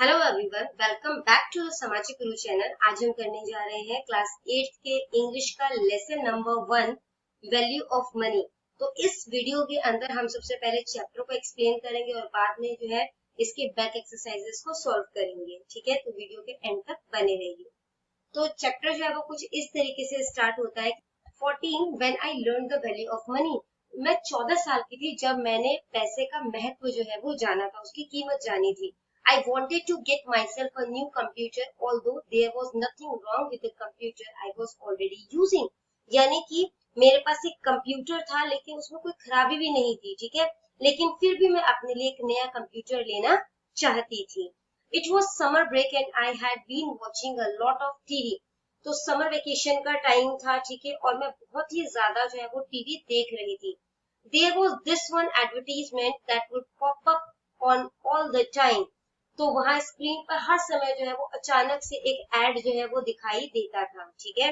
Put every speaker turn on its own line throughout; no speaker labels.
Hello everyone, welcome back to the Samajik Guru channel. आज हम करने जा रहे हैं क्लास 8 के इंग्लिश का lesson number 1 value of money. तो इस वीडियो के अंदर हम सबसे पहले चैप्टर को एक्सप्लेन करेंगे और बाद में जो है इसके बैक एक्सरसाइजेस को सॉल्व करेंगे। ठीक है, तो वीडियो के एंड तक बने रहिए। तो चैप्टर जो है वो कुछ इस तरीके से स्टार्ट होता है। 14 when I learn the value of money. मैं 14 साल की थी जब मैंने पैसे का महत्व जो है वो जाना था, उसकी कीमत जानी थी। I wanted to get myself a new computer, although there was nothing wrong with the computer I was already using. यानी कि मेरे पास एक कंप्यूटर था लेकिन उसमें कोई खराबी भी नहीं थी। ठीक है, लेकिन फिर भी मैं अपने लिए एक नया कंप्यूटर लेना चाहती थी। It was summer break and I had been watching a lot of TV. तो समर वेकेशन का टाइम था, ठीक है, और मैं बहुत ही ज्यादा जो है वो टीवी देख रही थी। There was this one advertisement that would pop up on all the time. तो वहां स्क्रीन पर हर समय जो है वो अचानक से एक एड जो है वो दिखाई देता था। ठीक है,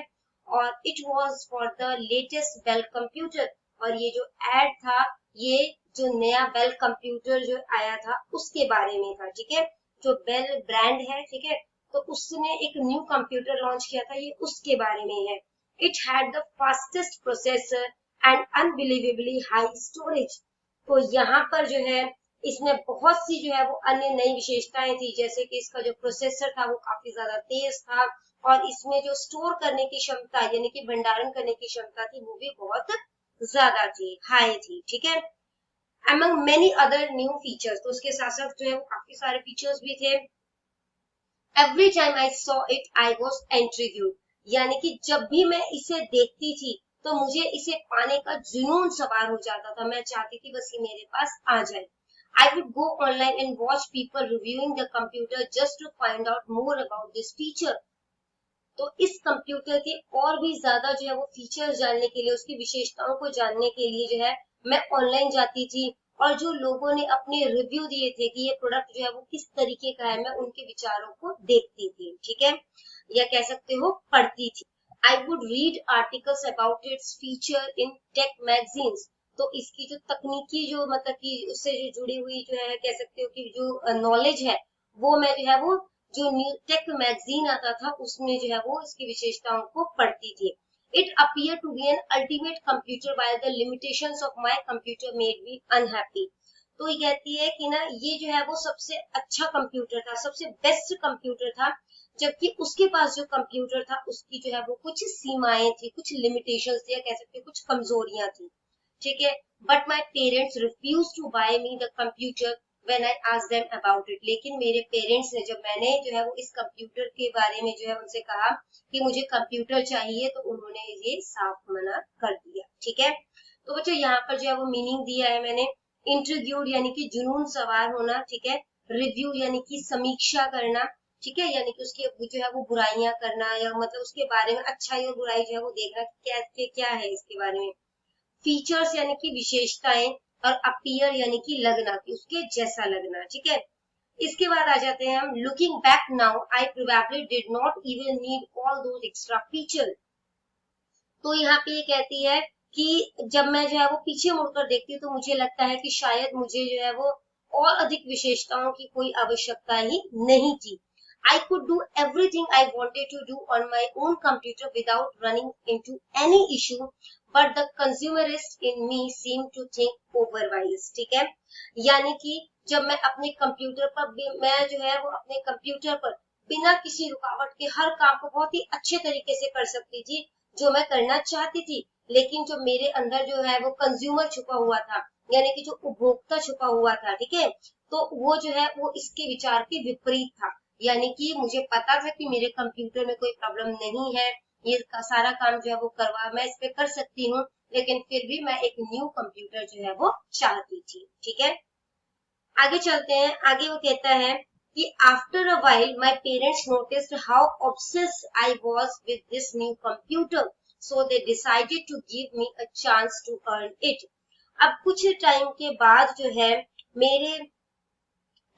और it was for the latest Bell computer. और ये जो एड था, ये जो नया बेल कंप्यूटर जो आया था उसके बारे में था। ठीक है, जो बेल ब्रांड है, ठीक है, तो उसने एक न्यू कंप्यूटर लॉन्च किया था, ये उसके बारे में है। It had the fastest processor and unbelievably high storage. तो यहाँ पर जो है इसमें बहुत सी जो है वो अन्य नई विशेषताएं थी, जैसे कि इसका जो प्रोसेसर था वो काफी ज्यादा तेज था और इसमें जो स्टोर करने की क्षमता यानी कि भंडारण करने की क्षमता थी वो भी बहुत ज्यादा थी, हाई थी। ठीक है, among many other new features, तो उसके साथ साथ जो है वो काफी सारे फीचर्स भी थे। Every time I saw it, I was intrigued, यानी कि जब भी मैं इसे देखती थी तो मुझे इसे पाने का जुनून सवार हो जाता था। मैं चाहती थी बस ये मेरे पास आ जाए। I would go online and watch people reviewing the computer just to find out more about this feature. तो इस कंप्यूटर के और भी ज्यादा जो है वो फीचर्स जानने के लिए, उसकी विशेषताओं को जानने के लिए जो है मैं ऑनलाइन जाती थी और जो लोगों ने अपने रिव्यू दिए थे कि ये प्रोडक्ट जो है वो किस तरीके का है, मैं उनके विचारों को देखती थी। ठीक है, या कह सकते हो पढ़ती थी। I would read articles about its feature in tech magazines. तो इसकी जो तकनीकी जो मतलब कि उससे जो जुड़ी हुई जो है कह सकते हो कि जो नॉलेज है वो मैं जो है वो जो न्यू टेक मैगजीन आता था उसमें जो है वो इसकी विशेषताओं को पढ़ती थी। It appear to be an ultimate computer while the limitations of my computer made me unhappy. तो ये कहती है कि ना ये जो है वो सबसे अच्छा कंप्यूटर था, सबसे बेस्ट कंप्यूटर था, जबकि उसके पास जो कंप्यूटर था उसकी जो है वो कुछ सीमाएं थी, कुछ लिमिटेशंस थी, या कह सकते कुछ कमजोरियां थी। ठीक है, but my parents refuse to buy me the computer when I asked them about it. लेकिन मेरे पेरेंट्स ने, जब मैंने जो है वो इस कंप्यूटर के बारे में जो है उनसे कहा कि मुझे कंप्यूटर चाहिए, तो उन्होंने ये साफ मना कर दिया। ठीक है, तो बच्चों यहाँ पर जो है वो मीनिंग दिया है मैंने। इंट्रीग्यूड यानी कि जुनून सवार होना। ठीक है, रिव्यू यानी कि समीक्षा करना। ठीक है, यानी कि उसकी जो है वो बुराइयां करना, या मतलब उसके बारे में अच्छाई और बुराई जो है वो देखना क्या है इसके बारे में। फीचर्स यानी कि विशेषताएं, और अपीयर यानी कि लगना, कि उसके जैसा लगना। ठीक है, इसके बाद आ जाते हैं हम looking back now I probably did not even need all those extra feature. तो यहाँ पे ये कहती है कि जब मैं जो है वो पीछे मुड़कर देखती हूँ तो मुझे लगता है कि शायद मुझे जो है वो और अधिक विशेषताओं की कोई आवश्यकता ही नहीं थी। I could do everything I wanted to do on my own computer without running into any issue, but the consumerist in me seemed to think otherwise. ठीक है, यानी कि जब मैं अपने कंप्यूटर पर मैं जो है वो अपने कंप्यूटर पर बिना किसी रुकावट के हर काम को बहुत ही अच्छे तरीके से कर सकती थी जो मैं करना चाहती थी। लेकिन जो मेरे अंदर जो है वो कंज्यूमर छुपा हुआ था, यानी कि जो उपभोक्ता छुपा हुआ था, ठीक है, तो वो जो है वो इसके विचार के विपरीत था। यानी कि मुझे पता था कि मेरे कंप्यूटर में कोई प्रॉब्लम नहीं है, ये सारा काम जो है वो करवा मैं इस पे कर सकती हूँ, लेकिन फिर भी मैं एक न्यू कंप्यूटर जो है वो चाहती थी। ठीक है, आगे चलते हैं। आगे वो कहता है कि after a while my parents noticed how obsessed I was with this new computer, so they decided to give me a chance to earn it. अब कुछ टाइम के बाद जो है मेरे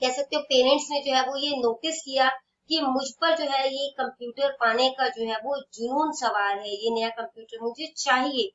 कह सकते हो पेरेंट्स ने जो है वो ये नोटिस किया कि मुझ पर जो है ये कंप्यूटर पाने का जो है वो जुनून सवार है, ये नया कंप्यूटर मुझे चाहिए।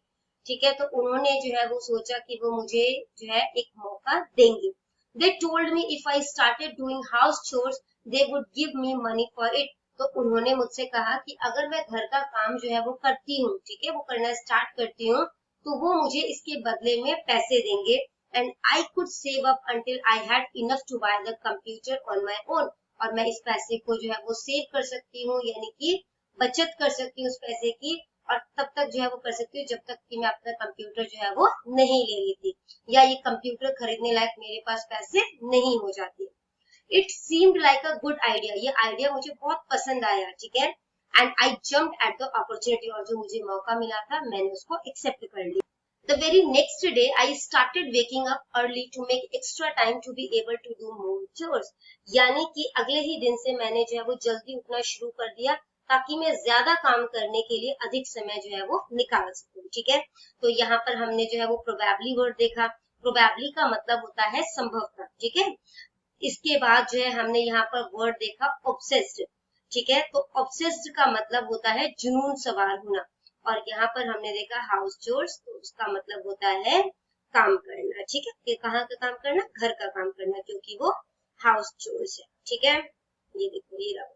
ठीक है, तो उन्होंने जो है वो सोचा कि वो मुझे जो है एक मौका देंगे। They told me if I started doing house chores, they would give me money for it. तो उन्होंने मुझसे कहा कि अगर मैं घर का काम जो है वो करती हूँ, ठीक है, वो करना स्टार्ट करती हूँ, तो वो मुझे इसके बदले में पैसे देंगे. And I could save up until I had enough to buy the computer on my own. और मैं इस पैसे को जो है वो सेव कर सकती हूँ, यानी कि बचत कर सकती हूँ उस पैसे की, और तब तक जो है वो कर सकती हूँ जब तक कि मैं अपना कंप्यूटर जो है वो नहीं ले रही थी, या ये कंप्यूटर खरीदने लायक मेरे पास पैसे नहीं हो जाते. It seemed like a good idea. ये आइडिया मुझे बहुत पसंद आया, ठीक है. And I jumped at the opportunity. और जो मुझे मौका मिला था मैंने उसको एक्सेप्ट कर लिया. The very next day, I started waking up early to make extra time to be able to do more chores. यानी कि अगले ही दिन से मैंने जो है वो जल्दी उठना शुरू कर दिया, ताकि मैं ज्यादा काम करने के लिए अधिक समय जो है वो निकाल सकूं, ठीक है. तो यहाँ पर हमने जो है वो प्रोबेबली वर्ड देखा. प्रोबेबली का मतलब होता है संभवतः, ठीक है. इसके बाद जो है हमने यहाँ पर वर्ड देखा ऑब्सेस्ड, ठीक है. तो ऑब्सेस्ड का मतलब होता है जुनून सवार होना. और यहाँ पर हमने देखा हाउस चोर्स, तो उसका मतलब होता है काम करना, ठीक है. कि कहाँ का काम करना, घर का काम करना, क्योंकि वो हाउस चोर्स है, ठीक है. ये देखो, ये रहा.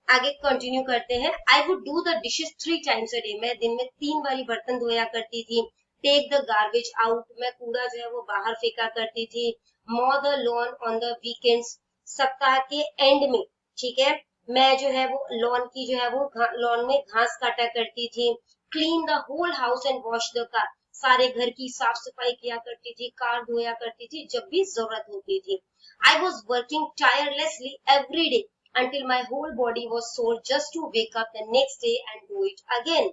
आगे कंटिन्यू करते हैं. I would do the dishes 3 times a day. मैं दिन में 3 बारी बर्तन धोया करती थी. Take the garbage out. मैं कूड़ा जो है वो बाहर फेंका करती थी. मॉ the lawn on the weekends. सप्ताह के एंड में, ठीक है, मैं जो है वो लॉन की जो है वो लॉन में घास काटा करती थी. Clean the whole house and wash the car. सारे घर की साफ सफाई किया करती थी, कार धोया करती थी जब भी जरूरत होती थी. I was working tirelessly every day until my whole body was sore just to wake up the next day and do it again.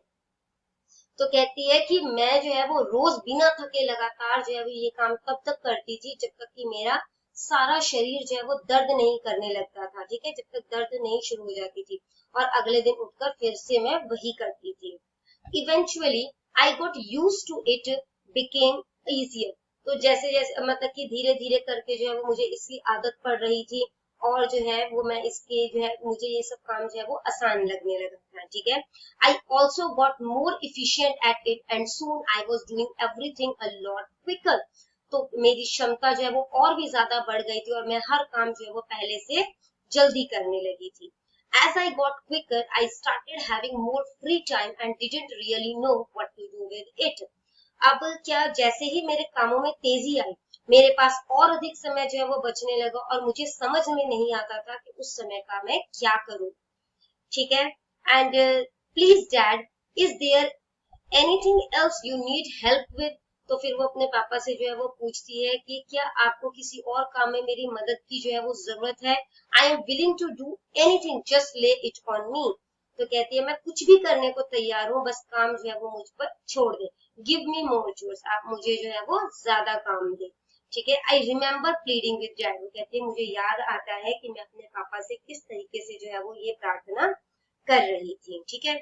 तो कहती है कि मैं जो है वो रोज बिना थके लगातार जो है वो ये काम तब तक करती थी जब तक कि मेरा सारा शरीर जो है वो दर्द नहीं करने लगता था, ठीक है, जब तक दर्द नहीं शुरू हो जाती थी, और अगले दिन उठकर फिर से मैं वही करती थी. Eventually I got used to it, became easier. तो जैसे जैसे मतलब कि धीरे धीरे करके जो है वो मुझे इसकी आदत पड़ रही थी, और जो है वो मैं इसके जो है मुझे ये सब काम जो है वो आसान लगने लगा था, ठीक है. I also got more efficient at it and soon I was doing everything a lot quicker. तो मेरी क्षमता जो है वो और भी ज्यादा बढ़ गई थी, और मैं हर काम जो है वो पहले से जल्दी करने लगी थी. As I got quicker, I started having more free time and didn't really know what to do with it. अब क्या, जैसे ही मेरे कामों में तेजी आई, मेरे पास और अधिक समय जो है वो बचने लगा, और मुझे समझ में नहीं आता था कि उस समय का मैं क्या करूं, ठीक है. And please dad, is there anything else you need help with. तो फिर वो अपने पापा से जो है वो पूछती है कि क्या आपको किसी और काम में मेरी मदद की जो है वो जरूरत है. I am willing to do anything, just lay it on me. तो कहती है मैं कुछ भी करने को तैयार हूँ, बस काम जो है वो मुझ पर छोड़ दे. गिव मी मोर चोर्स. आप मुझे जो है वो ज्यादा काम दे, ठीक है. I remember pleading with dad. वो कहती है मुझे याद आता है कि मैं अपने पापा से किस तरीके से जो है वो ये प्रार्थना कर रही थी, ठीक है.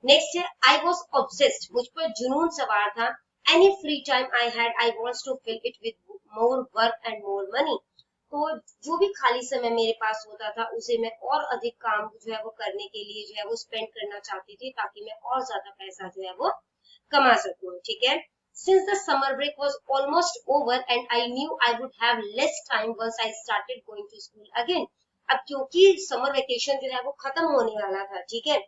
नेक्स्ट है आई वॉज ऑब्सेस्ड. मुझ पर जुनून सवार था. Any free time I had I wants to fill it with more work and more money. तो जो भी खाली समय मेरे पास होता था उसे मैं और अधिक काम जो है वो करने के लिए जो है वो स्पेंड करना चाहती थी, ताकि मैं और ज्यादा पैसा जो है वो कमा सकूं, ठीक है. Since the summer break was almost over and I knew I would have less time once I started going to school again. अब क्योंकि समर वेकेशन जो है वो खत्म होने वाला था, ठीक है,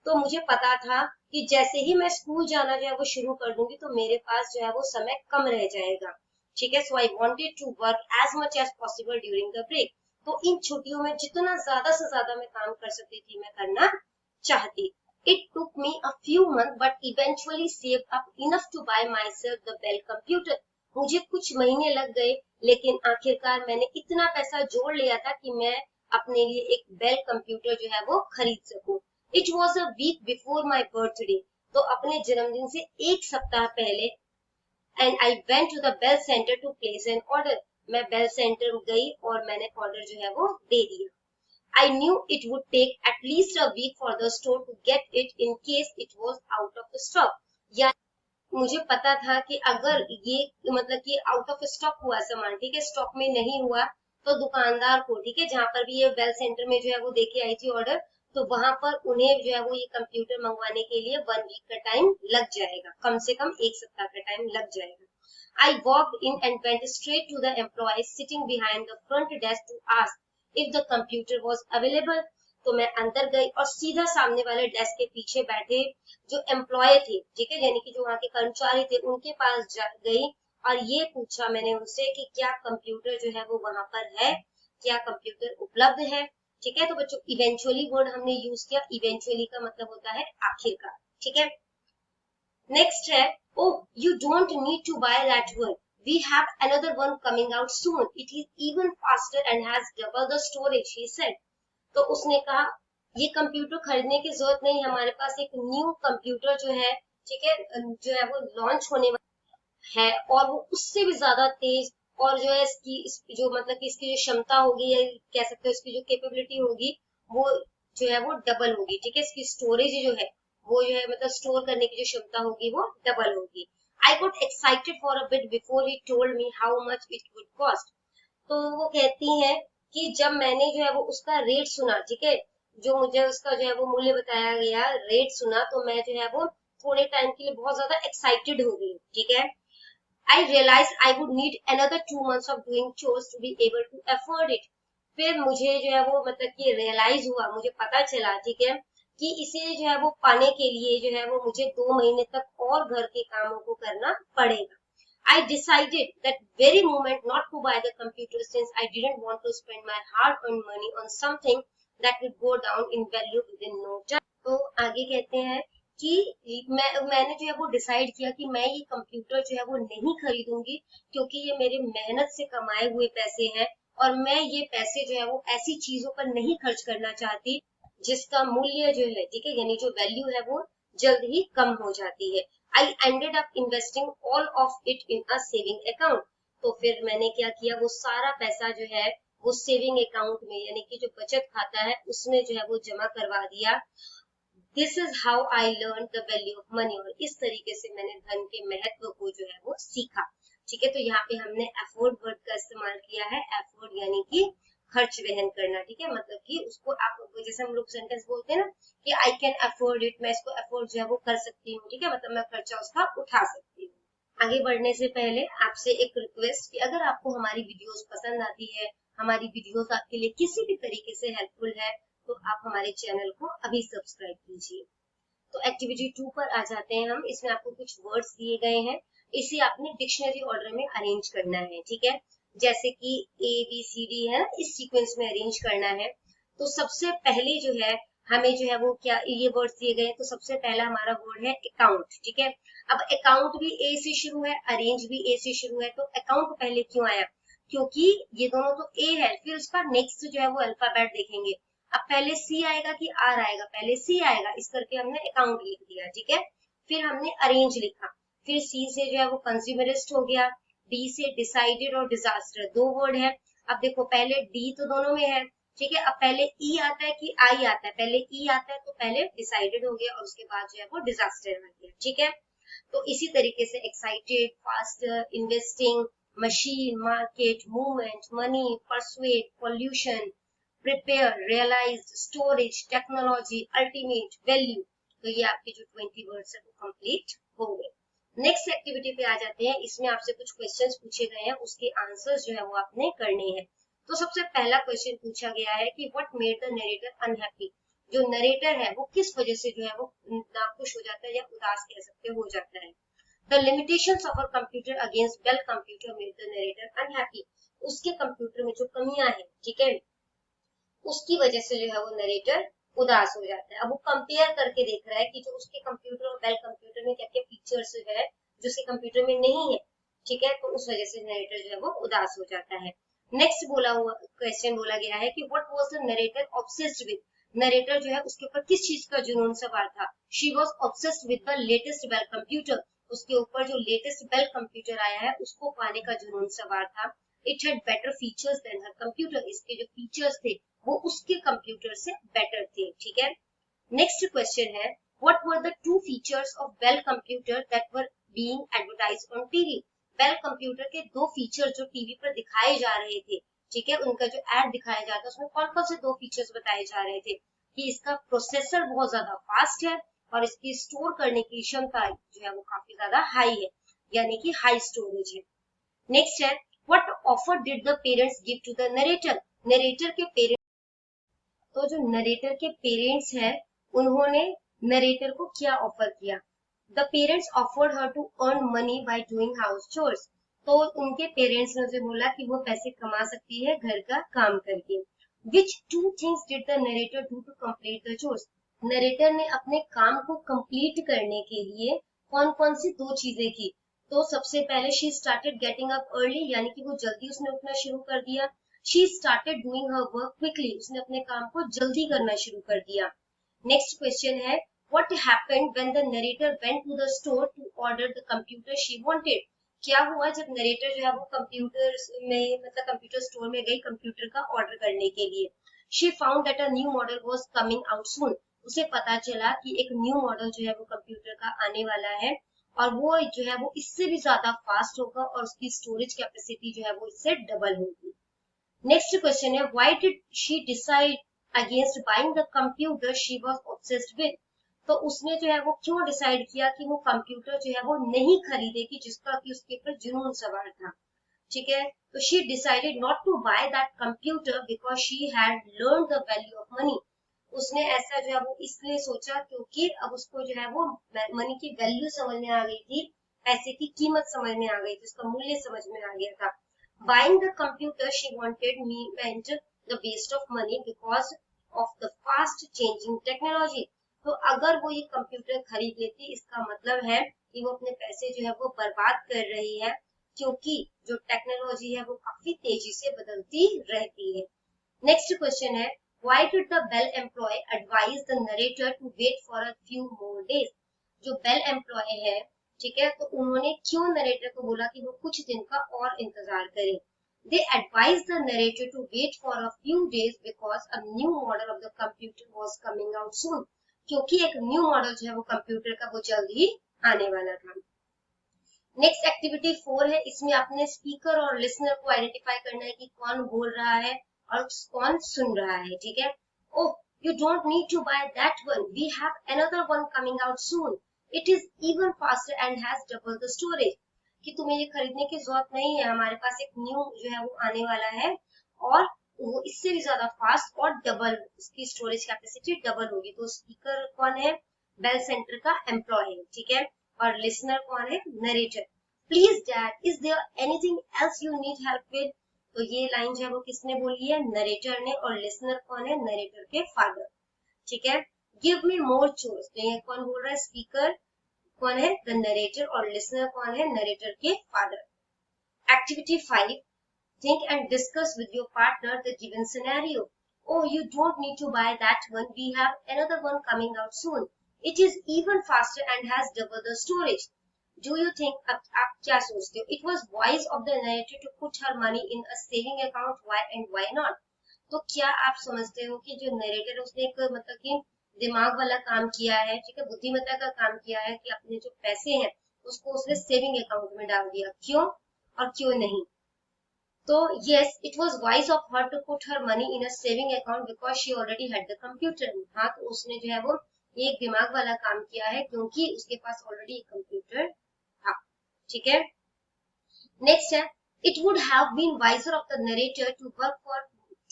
तो मुझे पता था कि जैसे ही मैं स्कूल जाना जो है वो शुरू कर दूंगी तो मेरे पास जो है वो समय कम रह जाएगा, ठीक है. So I wanted to work as much as possible during the break. तो इन छुट्टियों में जितना ज्यादा से ज्यादा मैं काम कर सकती थी मैं करना चाहती. It took me a few months but eventually saved up enough to buy myself the Dell computer. मुझे कुछ महीने लग गए, लेकिन आखिरकार मैंने इतना पैसा जोड़ लिया था कि मैं अपने लिए एक बेल कंप्यूटर जो है वो खरीद सकूं. It was a week before my birthday. तो अपने जन्मदिन से एक सप्ताह पहले. And I went to the Bell Center to place an order. मैं बेल सेंटर गई और मैंने ऑर्डर जो है वो दे दिया. I knew it would take at least a week for the store to get it in case it was out of stock. या मुझे पता था कि अगर ये मतलब कि आउट ऑफ स्टॉक हुआ सामान, ठीक है, स्टॉक में नहीं हुआ, तो दुकानदार को, ठीक है, जहां पर भी ये बेल सेंटर में जो है वो देके आई थी ऑर्डर, तो वहां पर उन्हें जो है वो ये कंप्यूटर मंगवाने के लिए 1 वीक का टाइम लग जाएगा, कम से कम एक सप्ताह का टाइम लग जाएगा. I walked in and went straight to the employee sitting behind the front desk to ask if the computer was available. तो मैं अंदर गई और सीधा सामने वाले डेस्क के पीछे बैठे जो एम्प्लॉय थे, ठीक है, यानी कि जो वहाँ के कर्मचारी थे, उनके पास गई और ये पूछा मैंने उनसे कि क्या कंप्यूटर जो है वो वहां पर है, क्या कंप्यूटर उपलब्ध है। ठीक है, तो बच्चों इवेंचुअली वर्ड हमने यूज किया, इवेंचुअली का मतलब होता है आखिरकार। ठीक है, नेक्स्ट है oh you don't need to buy that one, we have another one coming out soon, it is even faster and has double the storage, he said. तो उसने कहा ये कंप्यूटर खरीदने की जरूरत नहीं, हमारे पास एक न्यू कंप्यूटर जो है, ठीक है, जो है वो लॉन्च होने वाला है और वो उससे भी ज्यादा तेज और जो है इसकी जो मतलब कि इसकी जो क्षमता होगी या कह सकते हो इसकी जो कैपेबिलिटी होगी वो जो है वो डबल होगी। ठीक है, इसकी स्टोरेज जो है वो जो है मतलब स्टोर करने की जो क्षमता होगी वो डबल होगी। I got excited for a bit before he told me how much it would cost. तो वो कहती है कि जब मैंने जो है वो उसका रेट सुना, ठीक है, जो मुझे उसका जो है वो मूल्य बताया गया, रेट सुना, तो मैं जो है वो थोड़े टाइम के लिए बहुत ज्यादा एक्साइटेड हो गई। ठीक है, I realized I would need another 2 months of doing chores to be able to afford it. फिर मुझे जो है वो मतलब कि रियलाइज हुआ, मुझे पता चला, ठीक है, कि इसे जो है वो पाने के लिए जो है वो मुझे 2 महीने तक और घर के कामों को करना पड़ेगा। I decided that very moment not to buy the computer since I didn't want to spend my hard-earned money on something that would go down in value within no time. तो आगे कहते हैं कि मैंने जो है वो डिसाइड किया कि मैं ये कंप्यूटर जो है वो नहीं खरीदूंगी क्योंकि ये मेरे मेहनत से कमाए हुए पैसे हैं और मैं ये पैसे जो है वो ऐसी चीजों पर नहीं खर्च करना चाहती जिसका मूल्य जो है, ठीक है, यानी जो वैल्यू है वो जल्द ही कम हो जाती है। I ended up investing all of it in a saving account. तो फिर मैंने क्या किया, वो सारा पैसा जो है वो सेविंग अकाउंट में यानी कि जो बचत खाता है उसमें जो है वो जमा करवा दिया। This is how I learn the value of money. और इस तरीके से मैंने धन के महत्व को जो है वो सीखा। ठीक है, तो यहाँ पे हमने एफोर्ड वर्ड का इस्तेमाल किया है। एफोर्ड यानी कि खर्च वहन करना। ठीक है, मतलब कि उसको आप जैसे हम लोग सेंटेंस बोलते हैं ना कि आई कैन अफोर्ड इट, मैं इसको अफोर्ड जो है वो कर सकती हूँ। ठीक है, मतलब मैं खर्चा उसका उठा सकती हूँ। आगे बढ़ने से पहले आपसे एक रिक्वेस्ट कि अगर आपको हमारी वीडियोस पसंद आती है, हमारी वीडियोस आपके लिए किसी भी तरीके से हेल्पफुल है, तो आप हमारे चैनल को अभी सब्सक्राइब कीजिए। तो एक्टिविटी 2 पर आ जाते हैं हम। इसमें आपको कुछ वर्ड्स दिए गए हैं, इसे आपने डिक्शनरी ऑर्डर में अरेंज करना है। ठीक है, जैसे कि ABCD है, इस सीक्वेंस में अरेंज करना है। तो सबसे पहले जो है हमें जो है वो क्या ये वर्ड्स दिए गए, तो सबसे पहला हमारा वर्ड है अकाउंट। ठीक है, अब अकाउंट भी A से शुरू है, अरेंज भी A से शुरू है, तो अकाउंट पहले क्यों आया, क्योंकि ये दोनों तो A है, फिर उसका नेक्स्ट जो है वो अल्फाबेट देखेंगे। अब पहले C आएगा कि R आएगा, पहले C आएगा, इस करके हमने अकाउंट लिख दिया। ठीक है, फिर हमने अरेंज लिखा, फिर C से जो है वो कंज्यूमरिस्ट हो गया, D से डिसाइडेड और डिजास्टर, दो वर्ड है। अब देखो पहले D तो दोनों में है, ठीक है, अब पहले E आता है कि I आता है, पहले E आता है तो पहले डिसाइडेड हो गया और उसके बाद जो है वो डिजास्टर आ गया। ठीक है, तो इसी तरीके से excited, faster, investing, machine, market, movement, money, persuade, pollution, prepare, realise, storage, technology, ultimate, value. तो ये आपके जो 20 वर्ड्स है वो कंप्लीट हो गए। नेक्स्ट एक्टिविटी पे आ जाते हैं। इसमें आपसे कुछ क्वेश्चंस पूछे गए हैं, उसके आंसर्स जो है वो आपने करने हैं। तो सबसे पहला क्वेश्चन पूछा गया है कि what made the narrator unhappy. जो नरेटर है वो किस वजह से जो है वो नाखुश हो जाता है या उदास कह सकते हो जाता है। The limitations of a computer against Bell computer made the narrator unhappy. उसके कंप्यूटर में जो कमियां हैं, ठीक है, उसकी वजह से जो है वो नरेटर उदास हो जाता है। अब वो कंपेयर करके देख रहा है कि जो उसके कंप्यूटर और बेल कंप्यूटर में क्या क्या फीचर्स है जो उसके कंप्यूटर में नहीं है। ठीक है, तो उस वजह से नरेटर जो है वो उदास हो जाता है। नेक्स्ट बोला हुआ क्वेश्चन बोला गया है कि what was the narrator obsessed with. Narrator जो है उसके ऊपर किस चीज का जुनून सवार था। She was obsessed with the latest Bell computer. उसके ऊपर जो लेटेस्ट बेल कंप्यूटर आया है उसको पाने का जुनून सवार था। It had better features than her computer. इसके जो फीचर्स थे वो उसके कंप्यूटर से बेटर थे। ठीक है, नेक्स्ट क्वेश्चन है what were the two features of Bell computer that were being advertised on TV. Bell computer के दो फीचर जो टीवी पर दिखाए जा रहे थे, ठीक है, उनका जो एड दिखाया जाता है उसमें कौन कौन से दो फीचर्स बताए जा रहे थे कि इसका प्रोसेसर बहुत ज्यादा फास्ट है और इसकी स्टोर करने की क्षमता जो है वो काफी ज्यादा हाई है। यानी कि हाई स्टोरेज है। नेक्स्ट है what offer did the parents give to the narrator. Narrator के पेरेंट्स, तो जो नरेटर के पेरेंट्स हैं उन्होंने नरेटर को क्या ऑफर किया। The parents offered her to earn money by doing house chores. तो उनके पेरेंट्स ने उसे बोला कि वो पैसे कमा सकती है घर का काम करके। Which two things did the narrator do to complete the chores. Narrator ने अपने काम को कंप्लीट करने के लिए कौन कौन सी दो चीजें की। तो सबसे पहले she started getting up early, यानी कि वो जल्दी उसने उठना शुरू कर दिया। She started doing her work quickly, उसने अपने काम को जल्दी करना शुरू कर दिया। नेक्स्ट क्वेश्चन है what happened when the narrator went to the store to order the computer she wanted. क्या हुआ जब नरेटर जो है वो कंप्यूटर में मतलब कंप्यूटर स्टोर में गई कंप्यूटर का ऑर्डर करने के लिए। She found that a new model was coming out सून। उसे पता चला कि एक न्यू मॉडल जो है वो कंप्यूटर का आने वाला है और वो जो है वो इससे भी ज्यादा फास्ट होगा और उसकी स्टोरेज कैपेसिटी जो है वो इससे डबल होगी। नेक्स्ट क्वेश्चन है why did she decide against buying the computer she was obsessed with. तो उसने जो है वो क्यों डिसाइड किया कि वो कंप्यूटर जो है वो नहीं खरीदेगी जिसका कि उसके ऊपर जुनून सवार था। ठीक है, तो she decided not to buy that computer because she had learn the value of money. उसने ऐसा जो है वो इसलिए सोचा क्योंकि अब उसको जो है वो मनी की वैल्यू समझ में आ गई थी, पैसे की कीमत समझ में आ गई थी, उसका मूल्य समझ में आ गया था। Buying the computer she wanted meant the waste of money because of the fast changing technology. तो अगर वो ये कंप्यूटर खरीद लेती इसका मतलब है कि वो अपने पैसे जो है वो बर्बाद कर रही है क्योंकि जो टेक्नोलॉजी है वो काफी तेजी से बदलती रहती है। नेक्स्ट क्वेश्चन है why did the Bell employee advise the narrator to wait for a few more days? जो Bell employee है, ठीक है, तो उन्होंने क्यों नरेटर को बोला कि वो कुछ दिन का और इंतजार करे। They advised the narrator to wait for a few days because a new model of the computer was coming out soon. क्योंकि एक न्यू मॉडल जो है वो कंप्यूटर का वो जल्द ही आने वाला था। नेक्स्ट एक्टिविटी 4 है, इसमें आपने स्पीकर और लिसनर को आइडेंटिफाई करना है कि कौन बोल रहा है और कौन सुन रहा है। ठीक है, oh you don't need to buy that one, we have another one coming out soon, it is even faster and has double the storage. कि तुम्हें ये खरीदने की जरूरत नहीं है, हमारे पास एक न्यू जो है वो आने वाला है और वो इससे भी ज्यादा फास्ट और डबल उसकी स्टोरेज कैपेसिटी डबल होगी। तो स्पीकर कौन है, बेल सेंटर का एम्प्लॉय है। ठीक है, और लिसनर कौन है, narrator. Please dad is there anything else you need help with. तो ये लाइन जो है वो किसने बोली है, नरेटर ने, और लिसनर कौन है, नरेटर के फादर। ठीक है, गिव मी मोर चोर्स, तो ये कौन बोल रहा है, स्पीकर कौन है, द नरेटर, और लिसनर कौन है, नरेटर के father. Activity 5, think and discuss with your partner the given scenario. Oh, you don't need to buy that one, we have another one coming out soon, it is even faster and has double the storage. Do you think, अब आप क्या सोचते हो, it was wise of the narrator to put her money in a saving account, why and why not? तो क्या आप समझते हो कि जो नरेटर उसने एक मतलब कि दिमाग वाला काम किया है, ठीक है, बुद्धिमत्ता का काम किया है कि अपने जो पैसे हैं उसको उसने सेविंग अकाउंट में डाल दिया, क्यों और क्यों नहीं। तो yes, it was wise of her to put her money in a saving account because she already had the computer. हाँ, तो उसने जो है वो एक दिमाग वाला काम किया है क्योंकि उसके पास ऑलरेडी एक कंप्यूटर था। ठीक है, नेक्स्ट है, it would have been wiser of the narrator to work for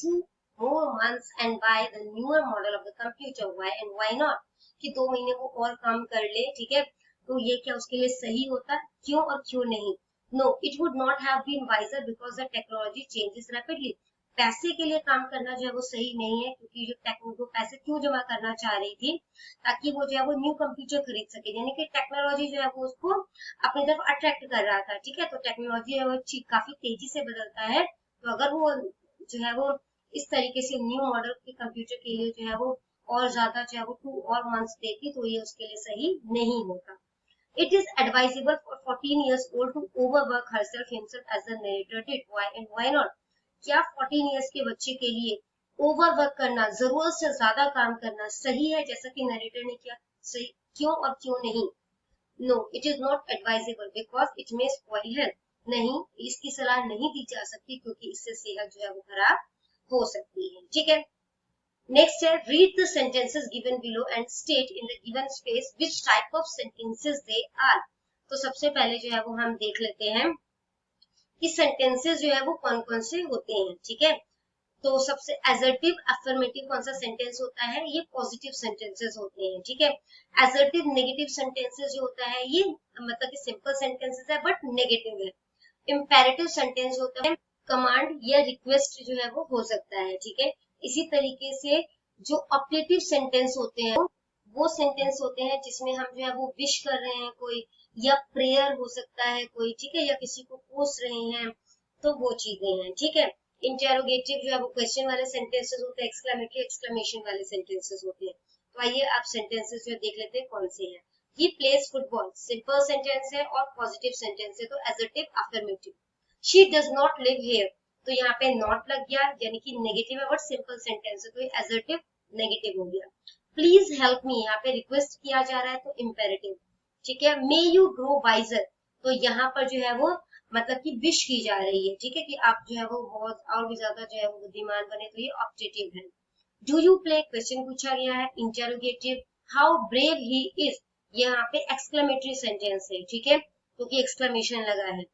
2 more months and buy the newer model of the computer. Why and why not? कि 2 महीने वो और काम कर ले, ठीक है, तो ये क्या उसके लिए सही होता, क्यों और क्यों नहीं। No, it would not have been wiser because the technology changes rapidly. पैसे के लिए काम करना जो है वो सही नहीं है क्योंकि जो टेक्निको पैसे क्यों जमा करना चाह रही थी, ताकि वो जो है वो न्यू कंप्यूटर खरीद सके, यानी कि टेक्नोलॉजी जो है वो उसको अपनी तरफ अट्रैक्ट कर रहा था। ठीक है, तो टेक्नोलॉजी है वो काफी तेजी से बदलता है, तो अगर वो जो है वो इस तरीके से न्यू मॉडल के कंप्यूटर के लिए जो है वो और ज्यादा जो है वो 2 और मंथ्स देती तो ये उसके लिए सही नहीं होता। It is advisable for 14 years old to overwork herself himself as the narrator did. Why and why not? क्या 14 years के बच्चे के लिए ओवरवर्क करना, जरूरत से ज्यादा काम करना सही है जैसा कि नरेटर ने किया, सही क्यों और क्यों नहीं। No, it is not advisable because it may spoil health. नहीं, इसकी सलाह नहीं दी जा सकती क्योंकि इससे सेहत जो है वो खराब हो सकती है। ठीक है, नेक्स्ट है, read the sentences given below and state in the given space which type of sentences they are. तो सबसे पहले जो है वो हम देख लेते हैं कि सेंटेंसेस जो है वो कौन कौन से होते हैं। ठीक है, तो सबसे असर्टिव अफर्मेटिव कौन सा सेंटेंस होता है, ये पॉजिटिव सेंटेंसेस होते हैं। ठीक है, असर्टिव नेगेटिव सेंटेंसेस जो होता है ये मतलब कि सिंपल सेंटेंसेस है बट नेगेटिव है। इंपेरेटिव सेंटेंस होता है, कमांड या रिक्वेस्ट जो है वो हो सकता है। ठीक है, इसी तरीके से जो ऑब्जेक्टिव सेंटेंस होते हैं वो सेंटेंस होते हैं जिसमें हम जो है वो विश कर रहे हैं कोई, या प्रेयर हो सकता है कोई, ठीक है, या किसी को पूछ रहे हैं, तो वो चीजें हैं। ठीक है, इंटेरोगेटिव जो है वो क्वेश्चन वाले सेंटेंसेस होते हैं, एक्सक्लेमेटरी एक्सक्लेमेशन वाले सेंटेंसेस होते हैं। तो आइए आप सेंटेंसेस जो देख लेते हैं कौन से हैं। ही प्लेस फुटबॉल, सिंपल सेंटेंस है और पॉजिटिव सेंटेंस है, तो assertive affirmative. She does not live here, तो यहाँ पे नॉट लग गया यानी कि नेगेटिव है बट सिंपल सेंटेंस है, तो ये एजर्टिव नेगेटिव हो गया। प्लीज हेल्प मी, यहाँ पे रिक्वेस्ट किया जा रहा है तो इम्पेरेटिव। ठीक है, मे यू ग्रो वाइजर, तो यहाँ पर जो है वो मतलब कि विश की जा रही है। ठीक है, कि आप जो है वो बहुत और भी ज्यादा जो है वो बुद्धिमान बने, तो ये ऑब्जेक्टिव है। डू यू प्ले, क्वेश्चन पूछा गया है, interrogative. How brave he is, यहाँ पे एक्सक्लेमेटरी सेंटेंस है। ठीक है, क्योंकि एक्सक्लेमेशन लगा है।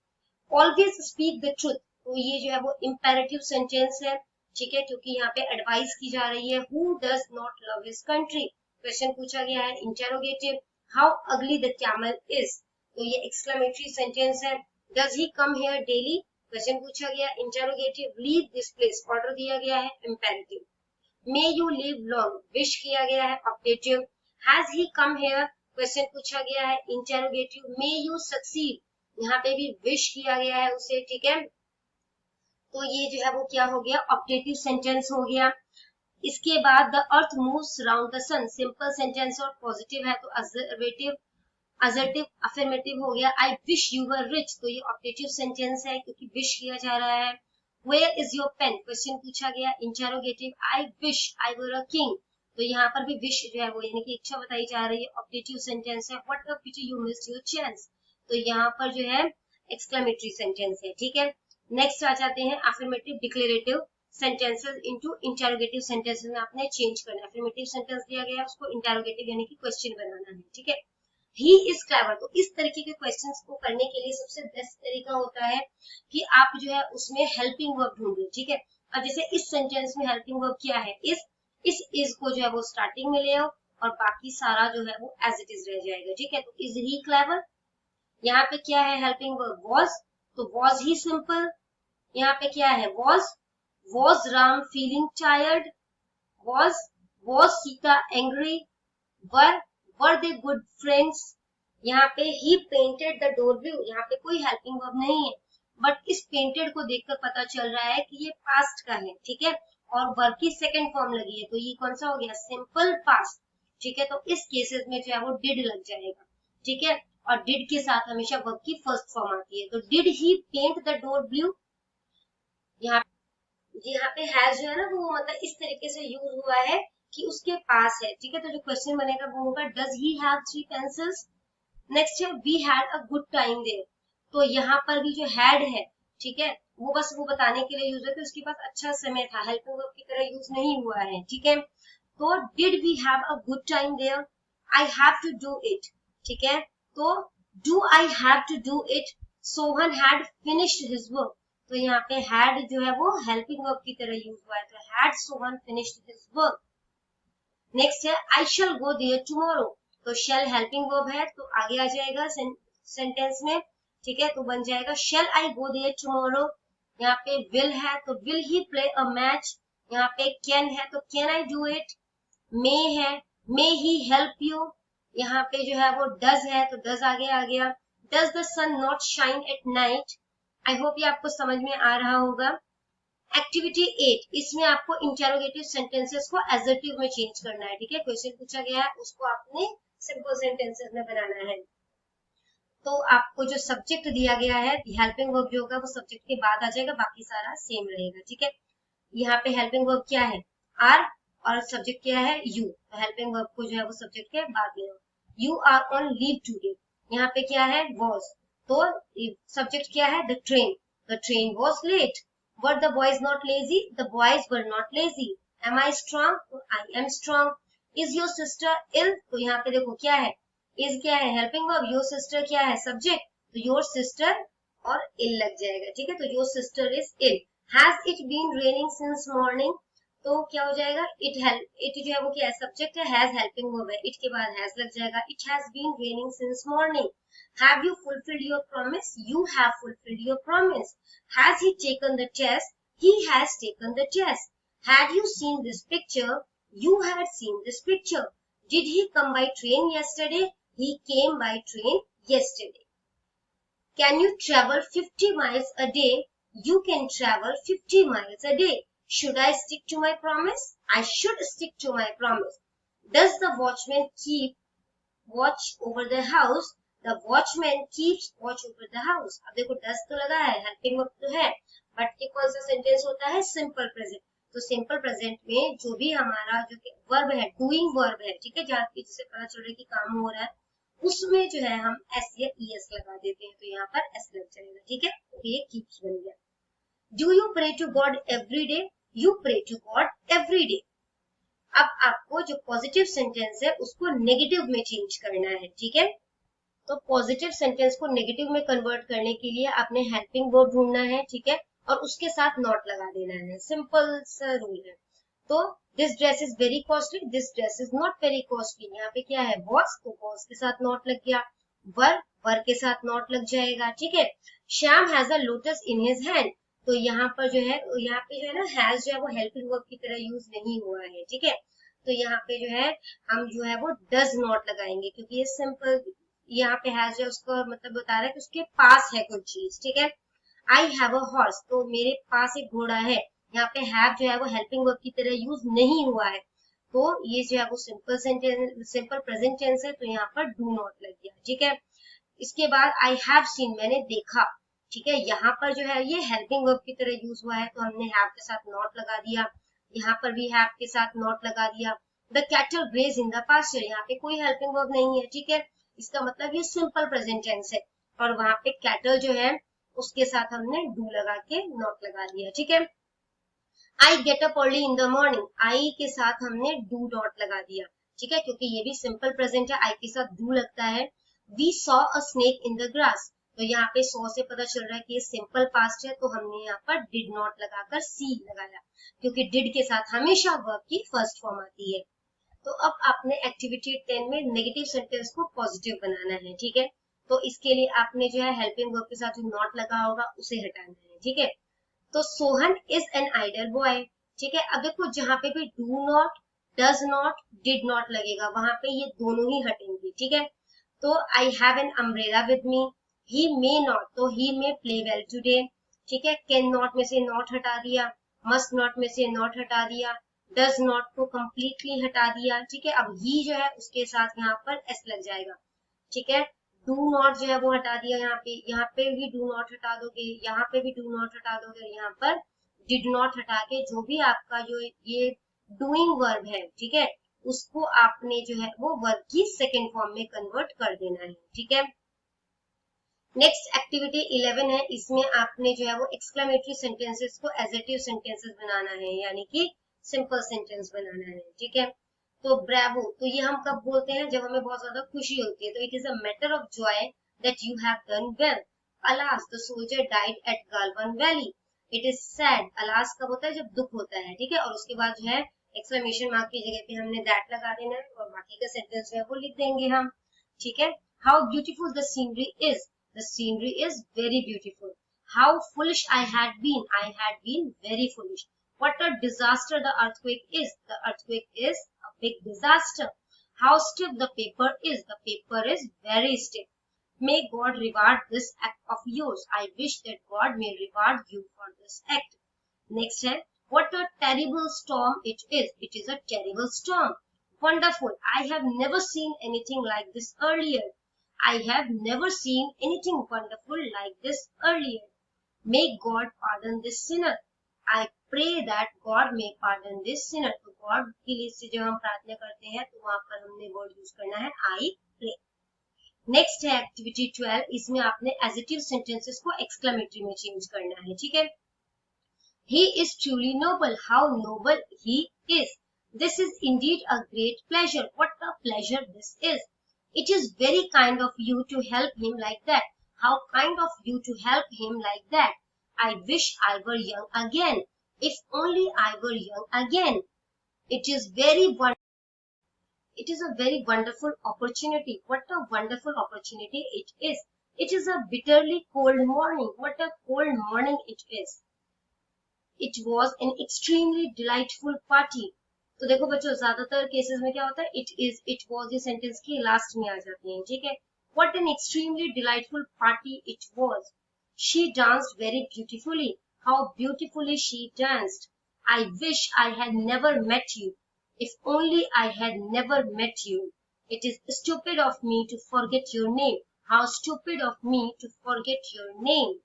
ऑलवेज स्पीक द ट्रुथ, तो ये जो है वो इम्पेरेटिव सेंटेंस है। ठीक है, क्योंकि यहाँ पे एडवाइस की जा रही है। Who does not love his country, question पूछा गया है, इंटेरोगेटिव। हाउ अगली द कैमल इज, तो ये एक्सक्लेमेटरी सेंटेंस है। Does he come here daily, question पूछा गया, interrogative. Leave this place, order दिया गया है, imperative. May you live long, wish किया गया है, objective. Has he come here, question पूछा गया है, इंटेरोगेटिव। मे यू सक्सीड, यहाँ पे भी विश किया गया है उसे। ठीक है, तो ये जो है वो क्या हो गया, ऑब्जेक्टिव सेंटेंस हो गया। इसके बाद the earth moves round the sun, simple sentence और पॉजिटिव है, तो असर्टिव असर्टिव अफर्मेटिव हो गया। I wish you were rich, तो ये ऑब्जेक्टिव सेंटेंस है क्योंकि विश किया जा रहा है। Where is your pen, question पूछा गया, interrogative. I wish I were a king, तो यहाँ पर भी विश जो है वो यानी कि इच्छा बताई जा रही है, ऑब्जेक्टिव सेंटेंस है। What a pity you missed your chance, तो यहाँ पर जो है एक्सक्लेमेटरी सेंटेंस है। ठीक है, नेक्स्ट आ जाते हैं affirmative declarative sentences into interrogative sentences में आपने चेंज करना है। अफर्मेटिव सेंटेंस दिया गया है उसको इंटेरोगेटिव यानी कि क्वेश्चन बनाना है। ठीक है, ही इज क्लेवर, तो इस तरीके के क्वेश्चंस को करने के लिए सबसे बेस्ट तरीका होता है कि आप जो है उसमें हेल्पिंग वर्ब ढूंढिए। ठीक है, अब जैसे इस सेंटेंस में हेल्पिंग वर्ब क्या है, इस को जो है वो स्टार्टिंग में ले आओ और बाकी सारा जो है वो एज इट इज रह जाएगा। ठीक है, तो इज ही क्लेवर, यहाँ पे क्या है हेल्पिंग वर्ब वॉज, तो वॉज ही सिंपल। यहाँ पे क्या है was Ram feeling tired, was Sita angry, were they good friends. यहाँ पे ही पेंटेड द डोर ब्लू, यहाँ पे कोई हेल्पिंग वर्ब नहीं है बट इस पेंटेड को देखकर पता चल रहा है कि ये पास्ट का है। ठीक है, और वर्ब की सेकंड फॉर्म लगी है, तो ये कौन सा हो गया, सिंपल पास्ट। ठीक है, तो इस केसेस में जो है वो डिड लग जाएगा। ठीक है, और डिड के साथ हमेशा वर्ब की फर्स्ट फॉर्म आती है, तो did he paint the door blue. यहाँ पे हैज जो है ना वो मतलब इस तरीके से यूज हुआ है कि उसके पास है। ठीक है, तो जो क्वेश्चन बनेगा वो होगा does he have 3 pencils. Next है we had a good time there, तो यहाँ पर भी जो हैड है, ठीक है, वो बस वो बताने के लिए यूज है कि उसके पास अच्छा समय था, हेल्पिंग वर्ब की तरह यूज नहीं हुआ है। ठीक है, तो did we have a good time there, I have to do it. ठीक है, तो do I have to do it, Sohan had finished his work, तो यहाँ पे हैड जो है वो हेल्पिंग वर्ब की तरह यूज हुआ है, तो had Sohan finished his work. Next है आई शैल गो देयर टुमारो, तो शैल हेल्पिंग वर्ब है तो आगे आ जाएगा सेंटेंस में। ठीक है, तो बन जाएगा शैल आई गो देयर टुमारो। यहाँ पे विल है तो will he play a match, यहाँ पे कैन है तो कैन आई डू इट। मे है मे ही हेल्प यू, यहाँ पे जो है वो डज है तो डज आगे आ गया। Does the sun not shine at night, I hope ये आपको समझ में आ रहा होगा। एक्टिविटी 8, इसमें आपको इंटेरोगेटिव सेंटेंसेस को एडजेक्टिव में चेंज करना है। ठीक है, क्वेश्चन पूछा गया है उसको आपने सिंपल सेंटेंसेस में बनाना है। तो आपको जो सब्जेक्ट दिया गया है हेल्पिंग वर्ब जो होगा वो सब्जेक्ट के बाद आ जाएगा, बाकी सारा सेम रहेगा। ठीक है, यहाँ पे हेल्पिंग वर्ब क्या है आर और सब्जेक्ट क्या है यू, तो हेल्पिंग वर्ब को जो है वो सब्जेक्ट के बाद लेना। You are on leave today, यहाँ पे क्या है वॉज, तो सब्जेक्ट क्या है the train was late. Were the boys not lazy, the boys were not lazy. Am I strong, तो I am strong. Is your sister ill, तो यहाँ पे देखो क्या है इज क्या है हेल्पिंग वर्ब, योर सिस्टर क्या है सब्जेक्ट, तो योर सिस्टर और इल लग जाएगा, ठीक है। तो your sister is ill. Has it been raining since morning, तो क्या हो जाएगा, इट जो है वो क्या है सब्जेक्ट है, हैज हेल्पिंग वर्ब है, इट के बाद हैज लग जाएगा, it has been raining since morning. Have you fulfilled your promise, you have fulfilled your promise. Has he taken the test, he has taken the test. Had you seen this picture, you had seen this picture. Did he come by train yesterday, he came by train yesterday. Can you travel 50 miles a day, you can travel 50 miles a day. Should I stick to my promise, I should stick to my promise. Does the watchman keep watch over the house, the watchman keeps watch over the house. अब देखो does तो लगा है, helping verb तो है, but ये कौन सा सेंटेंस होता है, सिंपल प्रेजेंट। तो सिंपल प्रेजेंट में जो भी हमारा जो वर्ब है, डूइंग वर्ब है, ठीक है, जहाँ पे जिससे पता चल रहा है कि काम हो रहा है, उसमें जो है हम एस या ईएस लगा देते हैं, तो यहाँ पर एस लग जाएगा, ठीक है। तो ये कीप्स बन गया। Do you pray to God every day, you pray to God every day. अब आपको जो पॉजिटिव सेंटेंस है उसको नेगेटिव में चेंज करना है, ठीक है। तो पॉजिटिव सेंटेंस को नेगेटिव में कन्वर्ट करने के लिए आपने हेल्पिंग वर्ब ढूंढना है, ठीक है, और उसके साथ नॉट लगा देना है, सिंपल सा रूल है। तो this dress is very costly, this dress is not very costly. यहाँ पे क्या है वॉज, तो वॉज के साथ नॉट लग गया, वर के साथ नॉट लग जाएगा, ठीक है। Shyam has a lotus in his hand, तो यहाँ पर जो है, यहाँ पे जो है ना हैज जो है वो हेल्पिंग वर्ब की तरह यूज नहीं हुआ है, ठीक है। तो यहाँ पे जो है हम जो है वो डज नॉट लगाएंगे, क्योंकि ये सिंपल, यहाँ पे हैज जो उसका मतलब बता रहा है कि उसके पास है कुछ चीज, ठीक है। आई हैव अ हॉर्स, तो मेरे पास एक घोड़ा है, यहाँ पे हैव जो है वो हेल्पिंग वर्ब की तरह यूज नहीं हुआ है, तो ये जो है वो simple sentence, simple present tense है, तो यहाँ पर डू नॉट लग गया, ठीक है। इसके बाद आई हैव सीन, मैंने देखा, ठीक है, यहाँ पर जो है ये हेल्पिंग वर्ब की तरह यूज हुआ है, तो हमने हैव के साथ नॉट लगा दिया, यहाँ पर भी हैव के साथ नॉट लगा दिया। The cattle graze in the pasture, यहाँ पे कोई हेल्पिंग वर्ब नहीं है, ठीक है, इसका मतलब ये सिंपल प्रेजेंट टेंस है, और वहां पे कैटल जो है उसके साथ हमने डू लगा के नॉट लगा दिया, ठीक है। I get up early in the morning, I के साथ हमने डू नॉट लगा दिया, ठीक है, क्योंकि ये भी सिंपल प्रेजेंट है, आई के साथ डू लगता है। We saw a snake in the grass, तो यहाँ पे सॉ से पता चल रहा है कि ये सिंपल पास्ट है, तो हमने यहाँ पर डिड नॉट लगाकर सी लगाया, क्योंकि डिड के साथ हमेशा वर्ब की फर्स्ट फॉर्म आती है। तो अब आपने एक्टिविटी 10 में नेगेटिव सेंटेंस को पॉजिटिव बनाना है, ठीक है। तो इसके लिए आपने जो है हेल्पिंग वर्ब के साथ जो नॉट लगा होगा उसे हटाना है, ठीक है। तो Sohan is an idle boy, ठीक है। अब देखो जहां पे भी do not, does not, did not लगेगा वहां पे ये दोनों ही हटेंगे, ठीक है। तो I have an umbrella with me, he may not, तो ही मे प्ले वेल टुडे, ठीक है। कैन नॉट में से नॉट हटा दिया, मस्ट नॉट में से नॉट हटा दिया, डज नॉट को कंप्लीटली हटा दिया, ठीक है। अब ही जो है उसके साथ यहाँ पर एस लग जाएगा, ठीक है। डू नॉट जो है वो हटा दिया, यहाँ पे भी डू नॉट हटा दोगे, यहाँ पे भी डू नॉट हटा दोगे, यहाँ पर डिड नॉट हटा के जो भी आपका जो ये डूइंग वर्ब है, ठीक है, उसको आपने जो है वो वर्ब की सेकेंड फॉर्म में कन्वर्ट कर देना है, ठीक है। नेक्स्ट एक्टिविटी 11 है, इसमें आपने जो है वो एक्सक्लेमेटरी सेंटेंसेस को एडजेक्टिव सेंटेंसेस बनाना है, यानी कि सिंपल सेंटेंस बनाना है, ठीक है। तो ब्रेवो, तो ये हम कब बोलते हैं, जब हमें बहुत ज्यादा खुशी होती है, तो it is a matter of joy that you have done well. Alas, the soldier died at Galwan valley. It is sad, alas कब होता है, जब दुख होता है, ठीक है, और उसके बाद जो है एक्सक्लेमेशन मार्क की जगह पे हमने दैट लगा देना है, और बाकी का सेंटेंस जो है वो लिख देंगे हम, ठीक है। How beautiful the scenery is, the scenery is very beautiful. How foolish I had been, I had been very foolish. What a disaster the earthquake is, the earthquake is a big disaster. How stiff the paper is, the paper is very stiff. May God reward this act of yours. I wish that God may reward you for this act. Next है, what a terrible storm it is, it is a terrible storm. Wonderful, I have never seen anything like this earlier. I have never seen anything wonderful like this earlier. May God pardon this sinner. I pray that God may pardon this sinner. तो God के लिए से जब हम प्रार्थना करते हैं तो वहां पर हमने वर्ड यूज करना है I pray. नेक्स्ट है एक्टिविटी 12, इसमें आपने एडजेक्टिव सेंटेंसेस को एक्सक्लेमेटरी में चेंज करना है, ठीक है। He is truly noble. How noble he is. This is indeed a great pleasure. What a pleasure this is. It is very kind of you to help him like that. How kind of you to help him like that. I wish I were young again. If only I were young again. It is a very wonderful opportunity. What a wonderful opportunity it is. It is a bitterly cold morning. What a cold morning it is. It was an extremely delightful party. तो देखो बच्चों, ज्यादातर cases में क्या होता है, it was ये sentence की लास्ट में आ जाती है, ठीक है. What an extremely delightful party it was. She danced very beautifully. How beautifully she danced. I wish I had never met you. If only I had never met you. It is stupid of me to forget your name. How stupid of me to forget your name.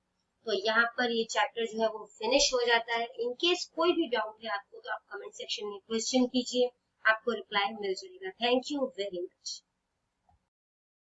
तो यहाँ पर ये chapter जो है वो finish हो जाता है. इन केस कोई भी डाउट है आपको तो आप कमेंट सेक्शन में क्वेश्चन कीजिए, आपको रिप्लाई मिल जाएगा. Thank you very much.